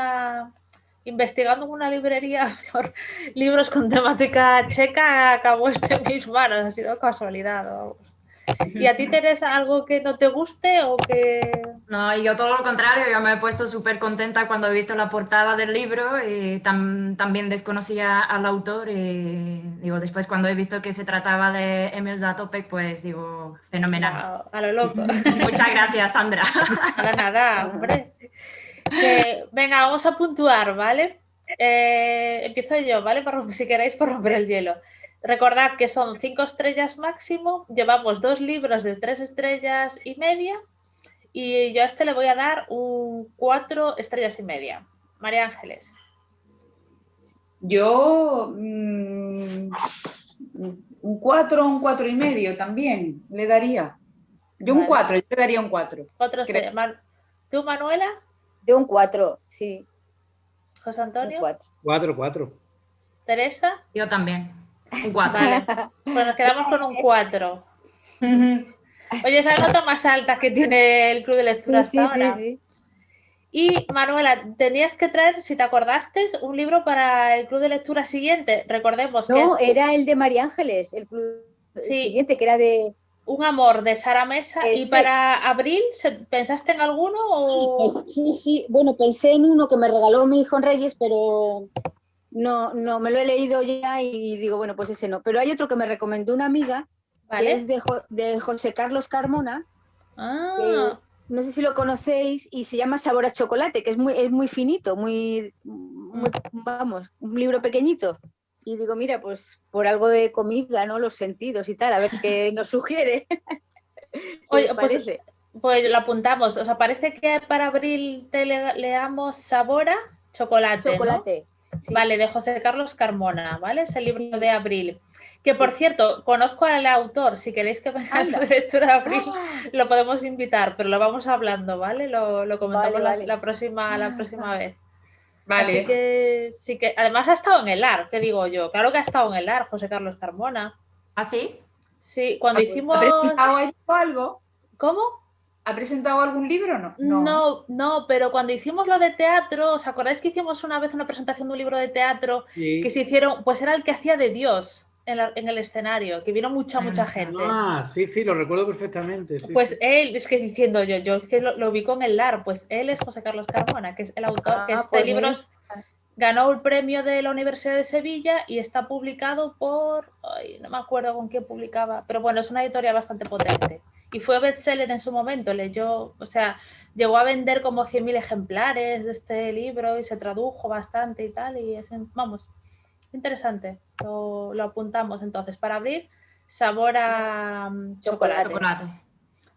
investigando en una librería por libros con temática checa, acabó en mis manos. Ha sido casualidad, vamos. ¿Y a ti, Teresa, algo que no te guste o que...? No, y yo todo lo contrario, yo me he puesto súper contenta cuando he visto la portada del libro y también desconocía al autor y digo, después cuando he visto que se trataba de Emil Zatopek, pues digo, fenomenal. Wow, a lo loco. Muchas gracias, Sandra. Nada, hombre. Venga, vamos a puntuar, ¿vale? Empiezo yo, ¿vale? Si queréis, por romper el hielo. Recordad que son 5 estrellas máximo, llevamos 2 libros de 3 estrellas y media y yo a este le voy a dar un 4 estrellas y media. María Ángeles. Yo un 4, un 4 y medio también le daría. Yo un 4, yo le daría un 4. 4 estrellas. ¿Tú, Manuela? Yo un 4, sí. ¿José Antonio? 4. ¿Teresa? Yo también, un 4. Vale, pues nos quedamos con un 4. Oye, es la nota más alta que tiene el Club de Lectura hasta ahora. Sí. Y, Manuela, tenías que traer, si te acordaste, un libro para el Club de Lectura siguiente. Recordemos que No, era el de María Ángeles, el club siguiente, que era de... Un amor, de Sara Mesa. Ese. ¿Y para abril pensaste en alguno? O... Sí, bueno, pensé en uno que me regaló mi hijo en Reyes, pero no, me lo he leído ya y digo, bueno, pues ese no. Pero hay otro que me recomendó una amiga, ¿Vale? que es de José Carlos Carmona, Ah. no sé si lo conocéis, y se llama Sabor a Chocolate, que es muy finito, vamos, un libro pequeñito. Y digo, mira, pues por algo de comida, ¿no? Los sentidos y tal, a ver qué nos sugiere. Oye, pues lo apuntamos. O sea, parece que para abril leamos Sabor a Chocolate, ¿no? Sí. Vale, de José Carlos Carmona, ¿vale? Es el libro de abril. Que, por cierto, conozco al autor. Si queréis que venga a la lectura de abril, lo podemos invitar, pero lo vamos hablando, ¿vale? Lo comentamos la próxima vez. Vale. Así que sí que... Además ha estado en el AR, ¿qué digo yo? Claro que ha estado en el AR, José Carlos Carmona. ¿Ah, sí? Sí, cuando hicimos... ¿Ha presentado algo? ¿Cómo? ¿Ha presentado algún libro o no? No, pero cuando hicimos lo de teatro, ¿os acordáis que hicimos una vez una presentación de un libro de teatro que se hicieron? Pues era el que hacía de Dios en el escenario, que vino mucha gente. Ah, sí, lo recuerdo perfectamente. Pues él, es que diciendo yo es que lo vi con el LAR, pues él es José Carlos Carmona, que es el autor, que este libro ganó el premio de la Universidad de Sevilla y está publicado por, no me acuerdo con quién publicaba, pero bueno, es una editorial bastante potente. Y fue bestseller en su momento, llegó a vender como 100.000 ejemplares de este libro y se tradujo bastante y tal, y es, vamos, interesante. Lo apuntamos entonces para abrir. Sabor a chocolate.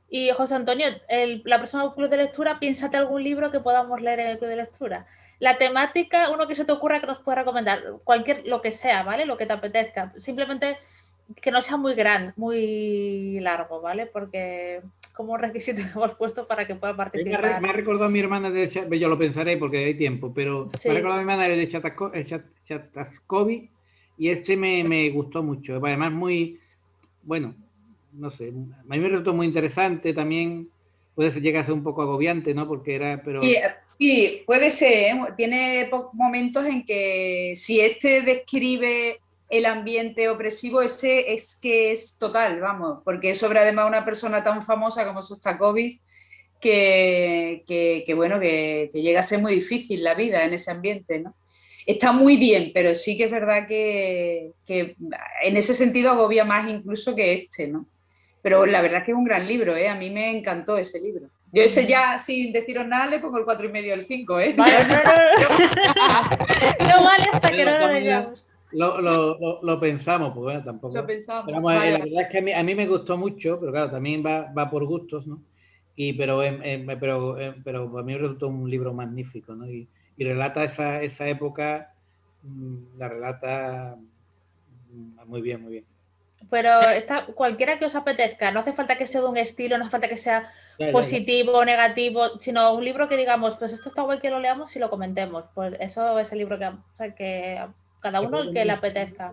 Y José Antonio, la próxima Club de Lectura, piénsate algún libro que podamos leer en el Club de Lectura. La temática, uno que se te ocurra que nos pueda recomendar, lo que sea, ¿vale? Lo que te apetezca. Simplemente que no sea muy largo, ¿vale? Porque como requisito hemos puesto para que pueda participar. Me ha recordado a mi hermana yo lo pensaré porque hay tiempo, pero me ha recordado a mi hermana de Chataskovich y este me gustó mucho. Además bueno, no sé, a mí me resultó muy interesante también. Puede ser, llega a ser un poco agobiante, ¿no? Porque era, pero... Sí, puede ser, ¿eh? Tiene momentos en que si este describe el ambiente opresivo, ese es que es total, vamos, porque es sobre además una persona tan famosa como Shostakovich que llega a ser muy difícil la vida en ese ambiente, ¿no? Está muy bien, pero sí que es verdad que en ese sentido agobia más incluso que este, ¿no? Pero la verdad es que es un gran libro, ¿eh? A mí me encantó ese libro. Yo ese ya, sin deciros nada, le pongo el 4,5 al 5, ¿eh? Vale, no vale hasta que no lo leamos. Lo pensamos, pues bueno, tampoco. Lo pensamos. Pero, vamos, la verdad es que a mí me gustó mucho, pero claro, también va por gustos, ¿no? Pero a mí me resultó un libro magnífico, ¿no? Y relata esa época, la relata muy bien, muy bien. Pero cualquiera que os apetezca, no hace falta que sea de un estilo, no hace falta que sea positivo o negativo, sino un libro que digamos, pues esto está guay que lo leamos y lo comentemos. Pues eso es el libro que cada uno el que le apetezca.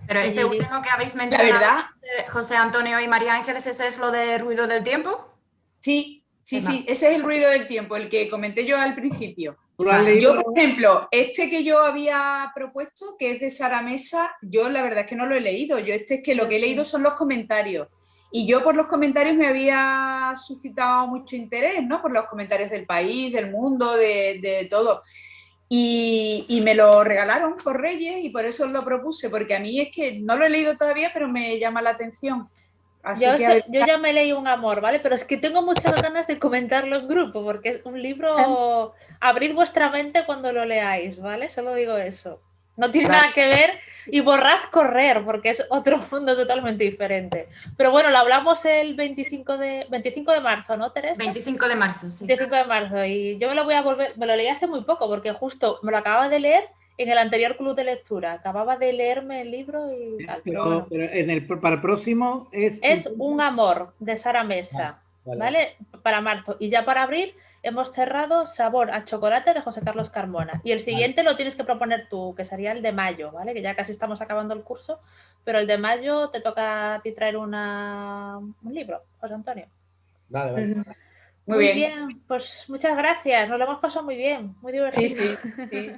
Pero este último que habéis mencionado, José Antonio y María Ángeles, ¿ese es lo de Ruido del Tiempo? Sí, ese es el Ruido del Tiempo, el que comenté yo al principio. Vale. Yo, por ejemplo, este que yo había propuesto, que es de Sara Mesa, yo la verdad es que no lo he leído. Yo es que lo que he leído son los comentarios. Y yo por los comentarios me había suscitado mucho interés, ¿no? Por los comentarios del país, del mundo, de todo. Y me lo regalaron por Reyes y por eso lo propuse, porque a mí es que no lo he leído todavía, pero me llama la atención. Así Yo, que yo ya me leí Un amor, ¿vale? Pero es que tengo muchas ganas de comentarlo en grupo, porque es un libro... Abrid vuestra mente cuando lo leáis, ¿vale? Solo digo eso. No tiene Vale. nada que ver y borrad Correr, porque es otro mundo totalmente diferente. Pero bueno, lo hablamos el 25 de marzo, ¿no, Teresa? 25 de marzo, sí. 25 de marzo. Y yo me lo voy a volver... Me lo leí hace muy poco, porque justo me lo acababa de leer en el anterior club de lectura. Acababa de leerme el libro y tal. Pero bueno. Para el próximo Es Un amor, de Sara Mesa, ¿vale? Para marzo. Y ya para abril hemos cerrado Sabor a chocolate, de José Carlos Carmona. Y el siguiente lo tienes que proponer tú, que sería el de mayo, ¿vale? Que ya casi estamos acabando el curso, pero el de mayo te toca a ti traer un libro, José Antonio. Vale. Muy bien. Pues muchas gracias, nos lo hemos pasado muy bien, muy divertido. Sí.